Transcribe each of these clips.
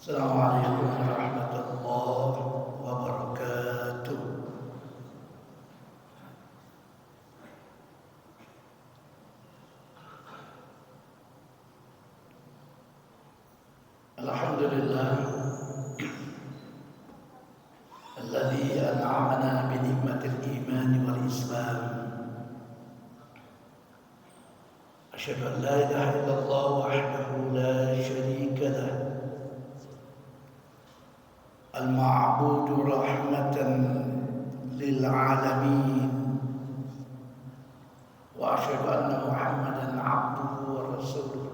Assalamualaikum warahmatullahi wabarakatuh. Alhamdulillah alladzi an'amana bi ni'matil iman wal islam. Asyhadu an la ilaha illallah wahdahu la syarika lah. Al-ma'budu rahmatan lil alamin. Wa asyhadu anna Muhammadan 'abduhu wa rasuluh.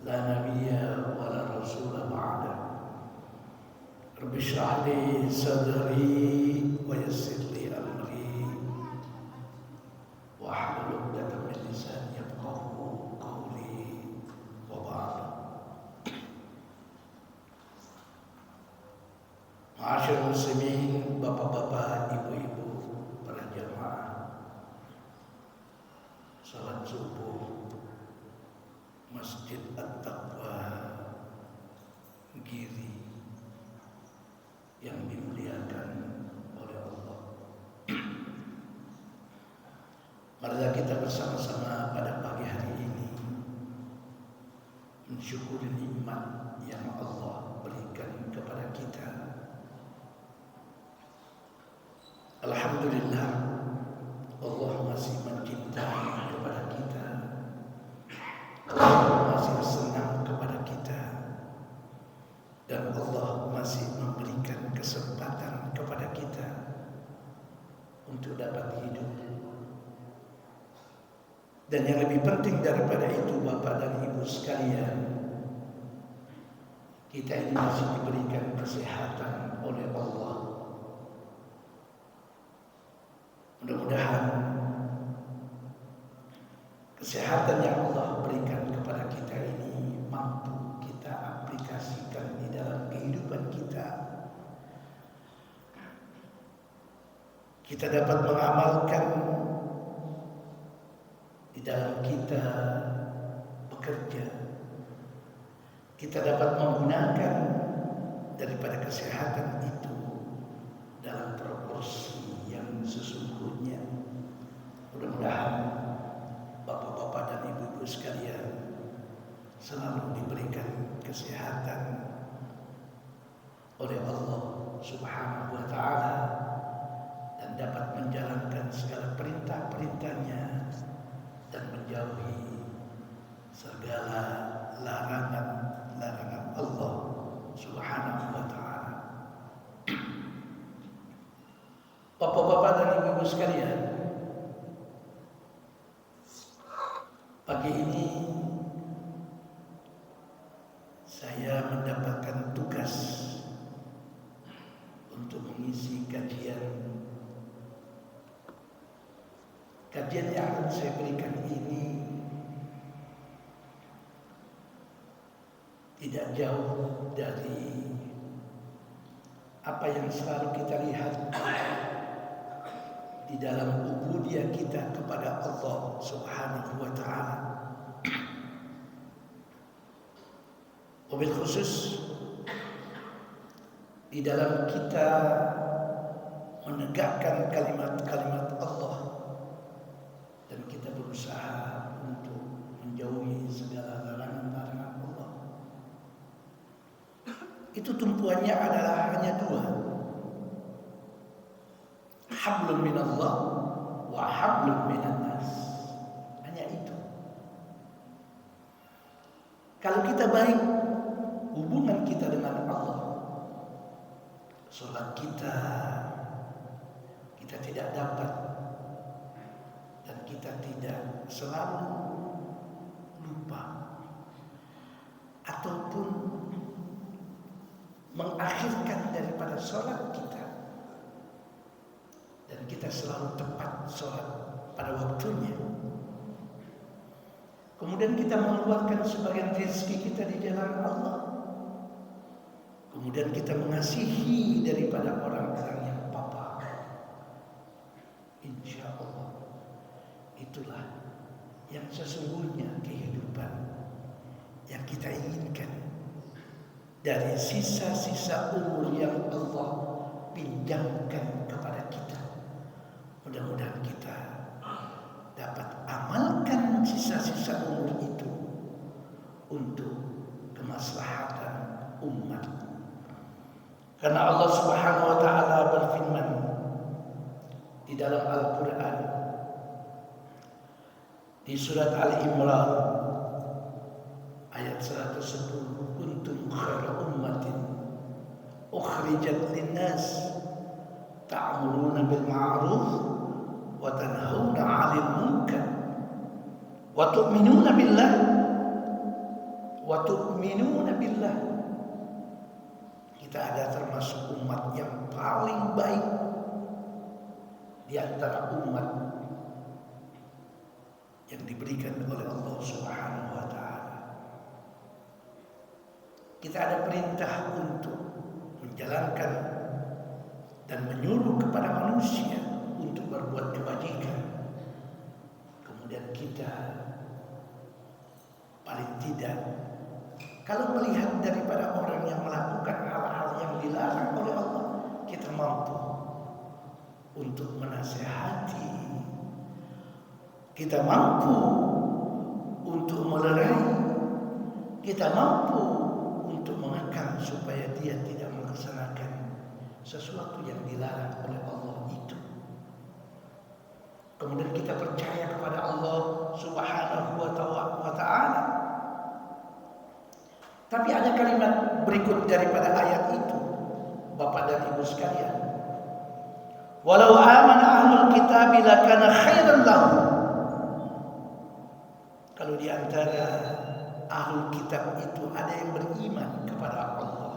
La nabiyya wa la rasula ba'da. Rabbi shrah li sadri wa yassir li amri wa hlul 'uqdatam min lisani yafqahu qawli wa ba'd. Ma'asyiral muslimin, bapak-bapak, ibu-ibu, para jamaah salat subuh Masjid At-Taqwa Giri yang dimuliakan oleh Allah. Marilah kita bersama-sama pada pagi hari ini mensyukuri nikmat yang Allah berikan kepada kita. Alhamdulillah, Allah masih mencintai kepada kita. Allah masih senang kepada kita. Dan Allah masih memberikan kesempatan kepada kita untuk dapat hidup. Dan yang lebih penting daripada itu, Bapak dan Ibu sekalian, kita ini masih diberikan kesehatan oleh Allah. Mudah-mudahan kesehatan yang Allah berikan kepada kita ini mampu kita aplikasikan di dalam kehidupan kita. Kita dapat mengamalkan di dalam kita bekerja. Kita dapat menggunakan daripada kesehatan itu dalam proporsi yang sesungguhnya. Mudah-mudahan bapak-bapak dan ibu-ibu sekalian selalu diberikan kesehatan oleh Allah Subhanahu wa ta'ala dan dapat menjalankan segala perintah-perintahnya dan menjauhi segala larangan-larangan Allah Subhanahu wa ta'ala. Bapak-bapak dan ibu-ibu sekalian, pagi ini saya mendapatkan tugas untuk mengisi kajian yang akan saya berikan ini tidak jauh dari apa yang selalu kita lihat di dalam ubudiyah kita kepada Allah Subhanahu wa ta'ala. Wabil khusus di dalam kita menegakkan kalimat-kalimat Allah dan kita berusaha untuk menjauhi segala larangan-larangan Allah. Itu tumpuannya adalah hanya dua. Hablum minallah wa hablum minan nas. Hanya itu. Kalau kita baik hubungan kita dengan Allah, salat kita tidak dapat dan kita tidak selalu lupa ataupun mengakhirkan daripada salat kita. Dan kita selalu tepat sholat pada waktunya. Kemudian kita mengeluarkan sebagian rezeki kita di jalan Allah. Kemudian kita mengasihi daripada orang-orang yang papa. Insya Allah itulah yang sesungguhnya kehidupan yang kita inginkan dari sisa-sisa umur yang Allah pinjamkan kepada kita. Mudah-mudahan kita dapat amalkan sisa-sisa umur itu untuk kemaslahatan umat. Karena Allah Subhanahu wa taala berfirman di dalam Al-Qur'an di surat Al-Imran ayat 110, kuntum khaira ummatin ukhrijat linnas ta'muruna bil ma'ruf wa tanhauna 'anil munkar wa tu'minuna billah. Kita ada termasuk umat yang paling baik di antara umat yang diberikan oleh Allah Subhanahu wa taala. Kita ada perintah untuk menjalankan dan menyuruh kepada manusia untuk berbuat kebajikan. Kemudian kita paling tidak, kalau melihat daripada orang yang melakukan hal-hal yang dilarang oleh Allah, kita mampu untuk menasihati, kita mampu untuk melerai, kita mampu untuk mengekang supaya dia tidak melaksanakan sesuatu yang dilarang oleh Allah itu. Kemudian kita percaya kepada Allah Subhanahu wa ta'ala. Tapi ada kalimat berikut daripada ayat itu, Bapak dan Ibu sekalian. Walau amana ahlul kitab lakana khairan lahum. Kalau di antara ahlul kitab itu ada yang beriman kepada Allah,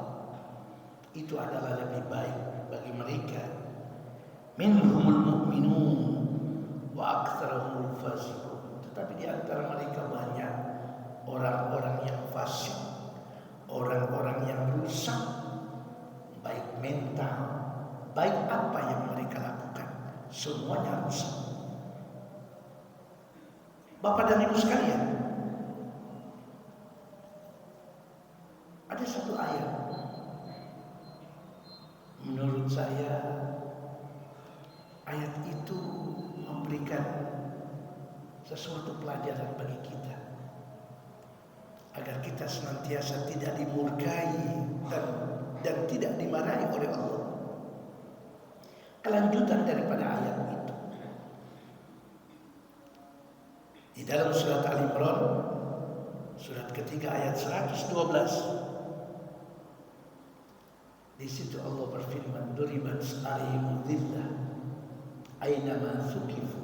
itu adalah lebih baik bagi mereka. Minhumul mu'minun wa aktsaruhumul fasiqun. Tetapi di antara mereka banyak orang-orang yang fasik, orang-orang yang rusak, baik mental, baik apa yang mereka lakukan, semuanya rusak. Bapak dan Ibu sekalian, ada satu ayat, menurut saya ayat itu memberikan sesuatu pelajaran bagi kita, agar kita senantiasa tidak dimurkai dan tidak dimarahi oleh Allah. Kelanjutan daripada ayat itu di dalam surat Al-Imran, surat ketiga ayat 112. Di situ Allah berfirman, duribat alaihim dhillah aynama thuqifu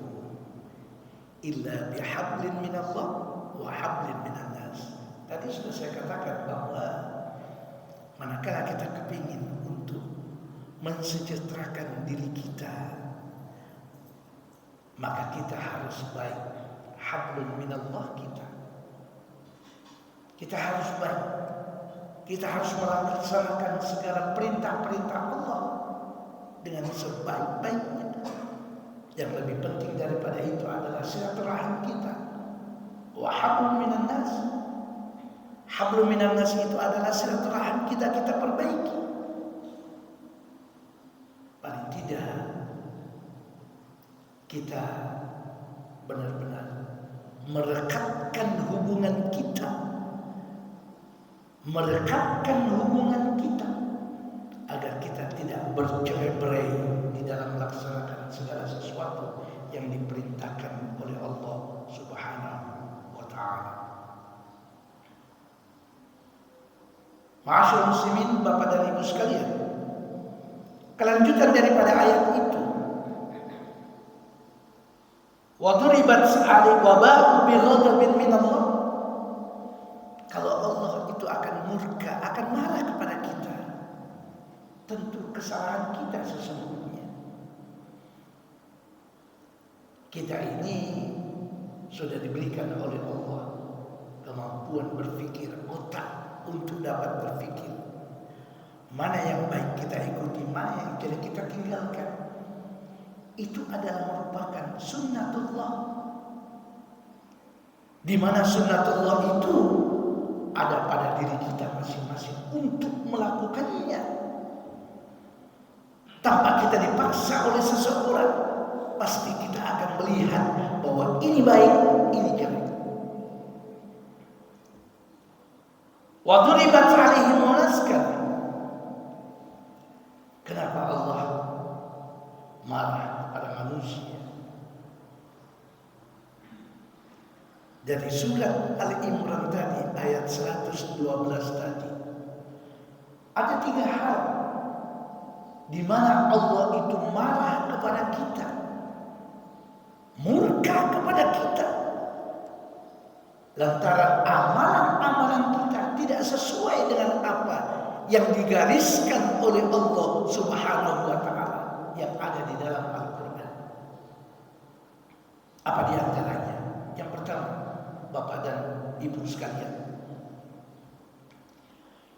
illa bihablin minallah wa hablin minan nas. Tadi sudah saya katakan bahwa manakala kita kepingin untuk mensejahterakan diri kita, maka kita harus baik hablun minallah kita. Kita harus baik. Kita harus melaksanakan segala perintah-perintah Allah dengan sebaik-baiknya. Yang lebih penting daripada itu adalah silaturahim kita. Wa hablum minan nas. Hablum minan nas itu adalah silaturahim kita perbaiki. Paling tidak kita benar-benar merekatkan hubungan kita, agar kita tidak bercerai-berai di dalam melaksanakan segala sesuatu yang diperintahkan oleh Allah Subhanahu wa ta'ala. Ma'asyiral muslimin, Bapak dan Ibu sekalian, kelanjutan daripada ayat itu, wa duribat alaihim wa ba'u bi ghadabin min Allah. Kalau Allah itu akan murka, akan marah kepada kita, tentu kesalahan kita sesungguhnya. Kita ini sudah diberikan oleh Allah kemampuan berpikir, otak untuk dapat berpikir. Mana yang baik kita ikuti, mana yang jelek kita tinggalkan. Itu adalah merupakan sunnatullah. Di mana sunnatullah itu ada pada diri kita masing-masing untuk dipaksa oleh seseorang, pasti kita akan melihat bahwa ini baik, ini jelek. Wa duribat alaihim al-maskah. Kenapa Allah marah pada manusia? Dari surat Al-Imran tadi, ayat 112 tadi, ada 3 hal di mana Allah itu marah kepada kita, murka kepada kita, lantaran amalan-amalan kita tidak sesuai dengan apa yang digariskan oleh Allah Subhanahu wa Ta'ala yang ada di dalam Al-Quran. Apa di antaranya? Yang pertama, Bapak dan Ibu sekalian,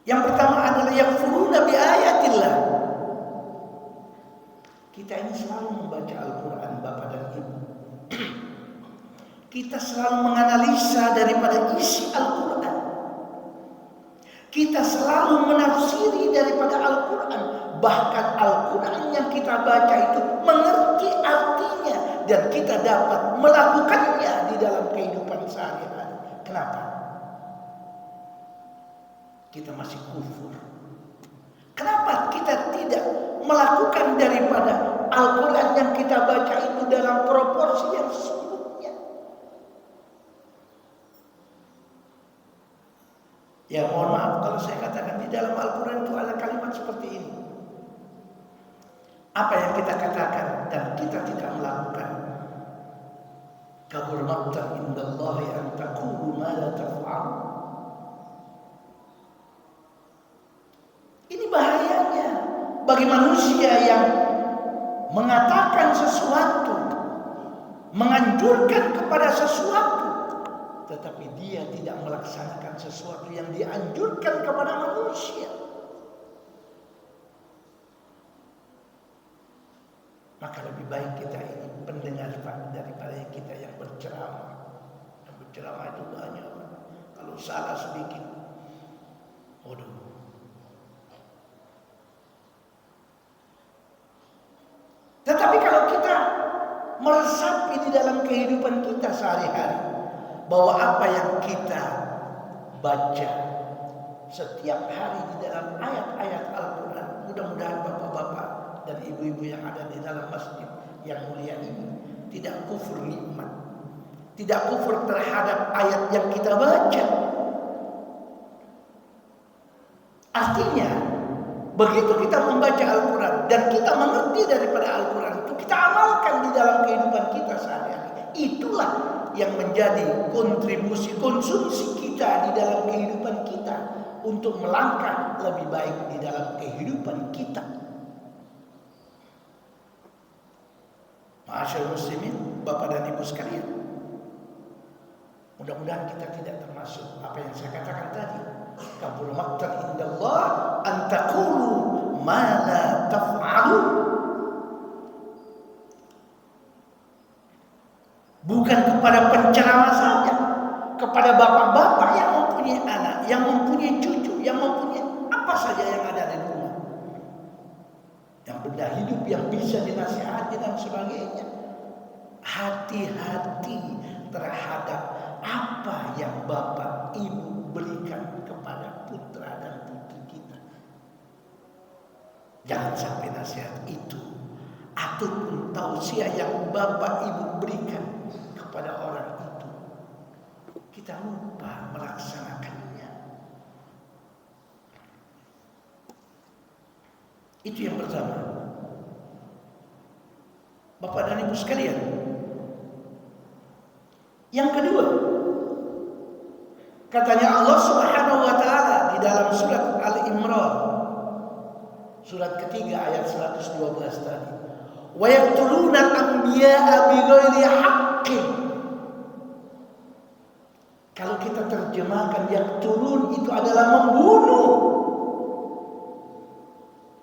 yang pertama adalah yakfuruna bi ayatillah. Kita ini selalu membaca Al-Quran, Bapak dan Ibu. Kita selalu menganalisa daripada isi Al-Quran. Kita selalu menafsiri daripada Al-Quran. Bahkan Al-Quran yang kita baca itu mengerti artinya, dan kita dapat melakukannya di dalam kehidupan sehari-hari. Kenapa? Kita masih kufur. Kenapa kita tidak melakukan daripada Al-Quran yang kita baca itu dalam proporsi yang sesungguhnya? Ya mohon maaf kalau saya katakan di dalam Al-Quran itu ada kalimat seperti ini. Apa yang kita katakan dan kita tidak melakukan. Kabur maqtan indallahi an taqulu ma la taf'alun. Ini bahayanya bagi manusia yang mengatakan sesuatu, menganjurkan kepada sesuatu, tetapi dia tidak melaksanakan sesuatu yang dianjurkan kepada manusia. Maka lebih baik kita ini pendengar daripada kita yang berceramah. Yang berceramah itu banyak. Kalau salah sedikit, waduh. Tetapi kalau kita meresapi di dalam kehidupan kita sehari-hari, bahwa apa yang kita baca setiap hari di dalam ayat-ayat Al-Quran, mudah-mudahan bapak-bapak dan ibu-ibu yang ada di dalam masjid yang mulia ini tidak kufur nikmat, tidak kufur terhadap ayat yang kita baca. Artinya begitu kita membaca Al-Quran dan kita mengerti daripada Al-Quran itu, kita amalkan di dalam kehidupan kita sehari-hari. Itulah yang menjadi kontribusi konsumsi kita di dalam kehidupan kita untuk melangkah lebih baik di dalam kehidupan kita. Ma'asyarul muslimin, Bapak dan Ibu sekalian, mudah-mudahan kita tidak termasuk apa yang saya katakan tadi. Kabur maqtan indallah an taqulu ma la taf'alun. Bukan kepada penceramah saja, kepada bapak-bapak yang mempunyai anak, yang mempunyai cucu, yang mempunyai apa saja yang ada di rumah, yang benda hidup yang bisa dinasihati dan sebagainya. Hati-hati terhadap apa yang bapak ibu berikan kepada putra dan putri kita. Jangan sampai nasihat itu ataupun tausiah yang bapak ibu berikan kepada orang itu kita lupa melaksanakannya. Itu yang pertama. Bapak dan Ibu sekalian, yang kedua, katanya Allah Subhanahu wa Ta'ala di dalam surat Al-Imran, surat ketiga ayat 112 tadi, wa yaqtuluna al-anbiya'a bighairi haqqin. Kalau kita terjemahkan yaqtulun itu adalah membunuh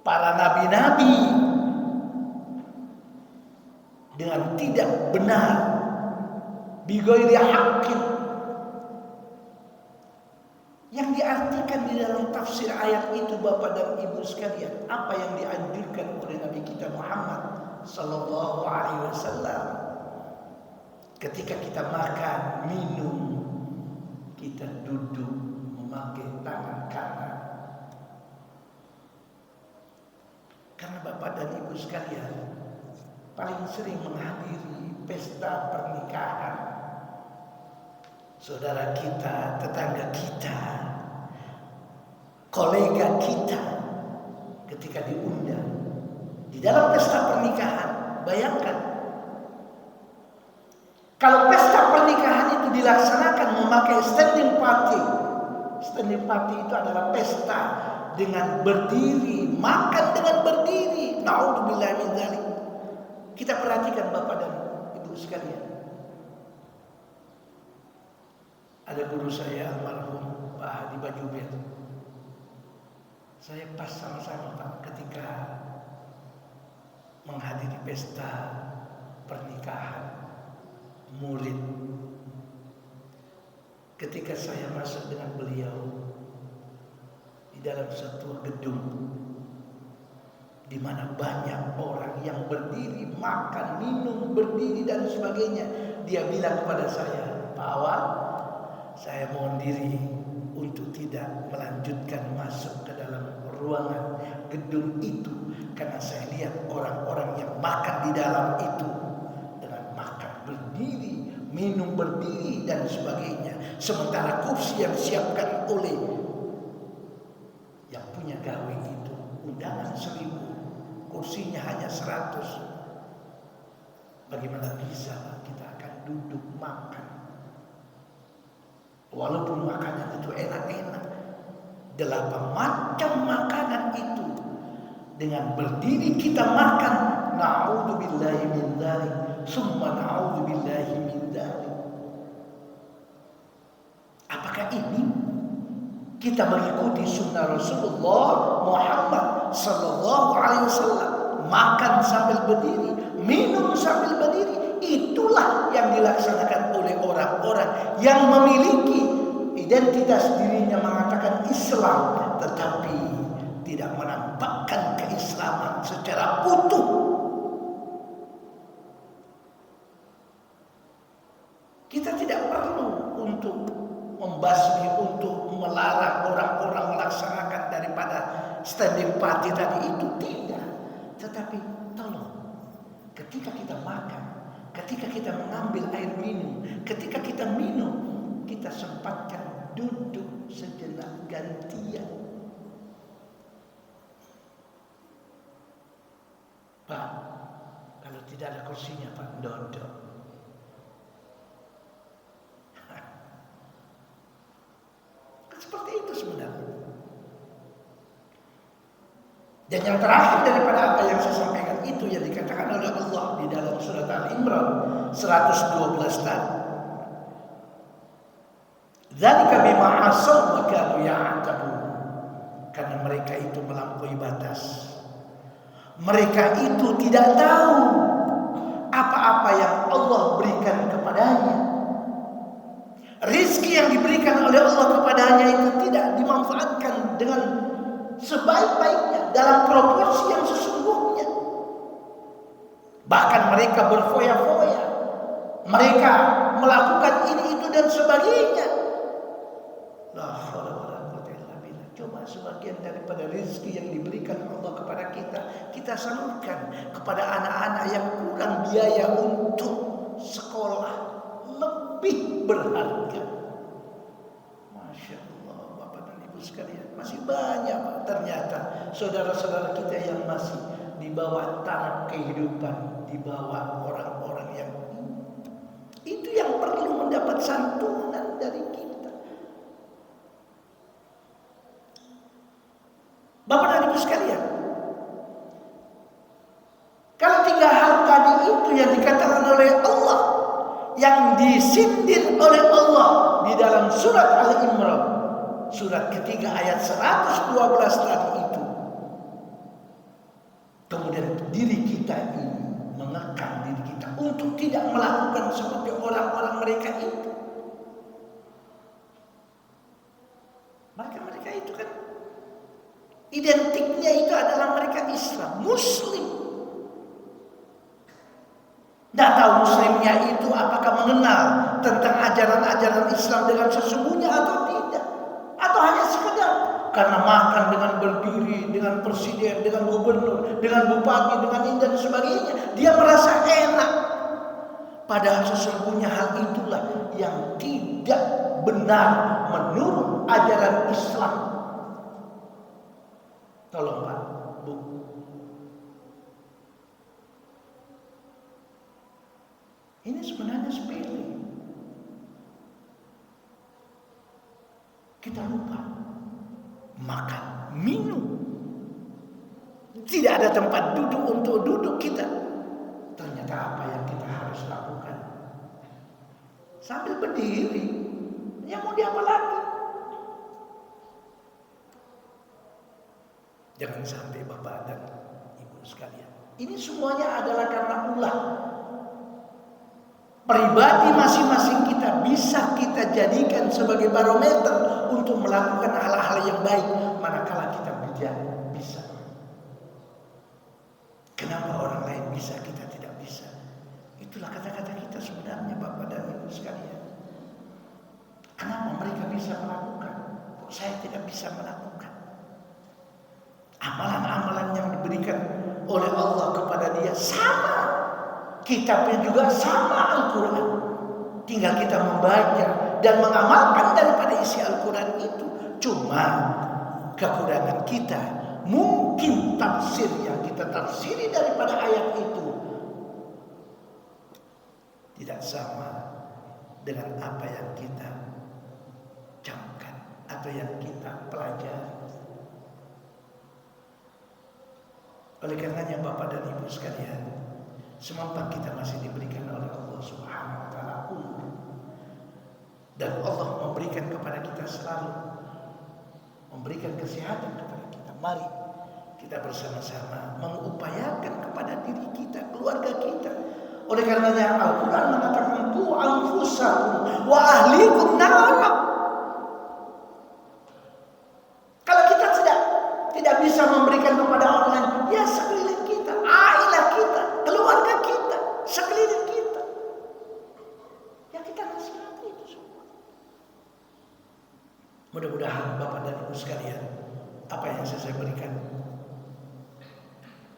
para nabi-nabi dengan tidak benar, bighairi haqqin, Yang diartikan di dalam tafsir ayat itu Bapak dan Ibu sekalian, apa yang dianjurkan oleh Nabi kita Muhammad sallallahu alaihi wasallam. Ketika kita makan, minum, kita duduk memakai tangan kanan. Karena Bapak dan Ibu sekalian paling sering menghadiri pesta pernikahan saudara kita, tetangga kita, kolega kita ketika diundang di dalam pesta pernikahan. Bayangkan kalau pesta pernikahan itu dilaksanakan memakai standing party. Standing party itu adalah pesta dengan berdiri, makan dengan berdiri. Naudzubillah min dzalik. Kita perhatikan Bapak dan Ibu sekalian. Ada guru saya almarhum Pak Hadi Bajubir. Saya pas sama-sama Pak ketika menghadiri pesta pernikahan murid. Ketika saya masuk dengan beliau di dalam satu gedung di mana banyak orang yang berdiri, makan, minum, berdiri dan sebagainya. Dia bilang kepada saya, Pak Awal, saya mohon diri untuk tidak melanjutkan masuk ke dalam ruangan gedung itu karena saya lihat orang-orang yang makan di dalam itu dengan makan berdiri, minum berdiri dan sebagainya. Sementara kursi yang disiapkan oleh yang punya gawe itu undangan 1000, kursinya hanya 100. Bagaimana bisa kita akan duduk makan? Walaupun makanan itu enak-enak, 8 macam makanan itu dengan berdiri kita makan. Na'udzubillahi min dzalik, summa na'udzubillahi min dzalik. Apakah ini kita mengikuti sunnah Rasulullah Muhammad sallallahu alaihi wasallam? Makan sambil berdiri, minum sambil berdiri. Itulah yang dilaksanakan oleh orang-orang yang memiliki identitas dirinya mengatakan Islam, tetapi tidak menampakkan keislaman secara utuh. Kita tidak perlu untuk membasmi, untuk melarang orang-orang melaksanakan daripada standing party tadi itu, tidak. Tetapi tolong, ketika kita makan, ketika kita mengambil air minum, ketika kita minum, kita sempatkan duduk sejenak gantian. Pak, kalau tidak ada kursinya Pak, duduk. Seperti itu sebenarnya. Dan yang terakhir daripada apa yang saya sampaikan itu yang dikatakan oleh Allah di dalam surat Al-Imran 112 tadi. Dzalika bima asaw wa kanu ya'tadun. Karena mereka itu melampaui batas. Mereka itu tidak tahu apa-apa yang Allah berikan kepadanya. Rizki yang diberikan oleh Allah kepadanya itu tidak dimanfaatkan dengan sebaik-baiknya dalam proporsi yang sesungguhnya. Bahkan mereka berfoya-foya, mereka melakukan ini itu dan sebagainya. La haula wala quwwata illa billah. Coba sebagian daripada rezeki yang diberikan Allah kepada kita salurkan kepada anak-anak yang kurang biaya untuk sekolah, lebih berharga. Masya Allah, Bapak dan Ibu sekalian, masih banyak ternyata saudara-saudara kita yang masih di bawah taraf kehidupan, di bawah orang-orang yang itu yang perlu mendapat santunan dari kita. Bapak dan Ibu sekalian, kalau 3 hal tadi itu yang dikatakan oleh Allah, yang disindir oleh Allah di dalam surat Al-Imran, surat ketiga ayat 112 tadi itu, kemudian diri kita ini mengekang diri kita untuk tidak melakukan seperti orang-orang mereka itu. itu kan identiknya itu adalah mereka Islam, Muslim. Tidak tahu Muslimnya itu apakah mengenal tentang ajaran-ajaran Islam dengan sesungguhnya atau tidak, atau hanya sekedar karena makan dengan berdiri, dengan presiden, dengan gubernur, dengan bupati, dengan ini dan sebagainya, dia merasa enak. Padahal sesungguhnya hal itulah yang tidak benar menurut ajaran Islam. Tolong Pak, Bu. Ini sebenarnya sepele. Kita lupa makan, minum. Tidak ada tempat duduk untuk duduk kita. Ternyata apa yang kita harus lakukan? Sambil berdiri, ya mau diapa lagi? Jangan sampai Bapak dan Ibu sekalian, ini semuanya adalah karena ulah pribadi masing-masing kita bisa kita jadikan sebagai barometer untuk melakukan hal-hal yang baik manakala kita bisa. Kenapa orang lain bisa, kita tidak bisa? Itulah kata-kata kita sebenarnya Bapak dan Ibu sekalian. Kenapa mereka bisa melakukan, kok saya tidak bisa melakukan? Amalan-amalan yang diberikan oleh Allah kepada dia sama, kitabnya juga sama, Al-Quran. Tinggal kita membaca dan mengamalkan daripada isi Al-Quran itu. Cuma kekurangan kita, mungkin tafsir yang kita tafsiri daripada ayat itu tidak sama dengan apa yang kita camkan atau yang kita pelajari. Oleh karenanya Bapak dan Ibu sekalian, semampa kita masih diberikan oleh Allah Subhanahu wa taala umur, dan Allah memberikan kepada kita selalu memberikan kesehatan kepada kita. Mari kita bersama-sama mengupayakan kepada diri kita, keluarga kita. Oleh karenanya Al-Quran mengatakan qu anfusakum wa ahlikum nara. Kalau kita tidak bisa memberikan kepada orang lain, ya sekeliling kita, ailah kita, keluarga kita, sekeliling kita. Ya kita nasihati itu semua. Mudah-mudahan Bapak dan Ibu sekalian, apa yang saya berikan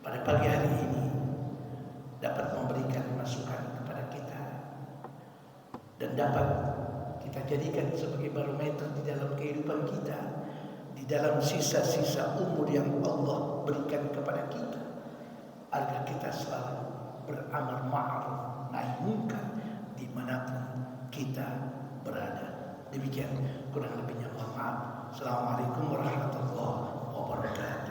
pada pagi hari ini dapat memberikan masukan kepada kita dan dapat kita jadikan sebagai barometer di dalam kehidupan kita, di dalam sisa-sisa umur yang Allah berikan kepada kita, agar kita selalu beramar ma'ruf nahi munkar dimanapun kita berada. Demikian, kurang lebihnya mohon maaf. Assalamualaikum warahmatullahi wabarakatuh.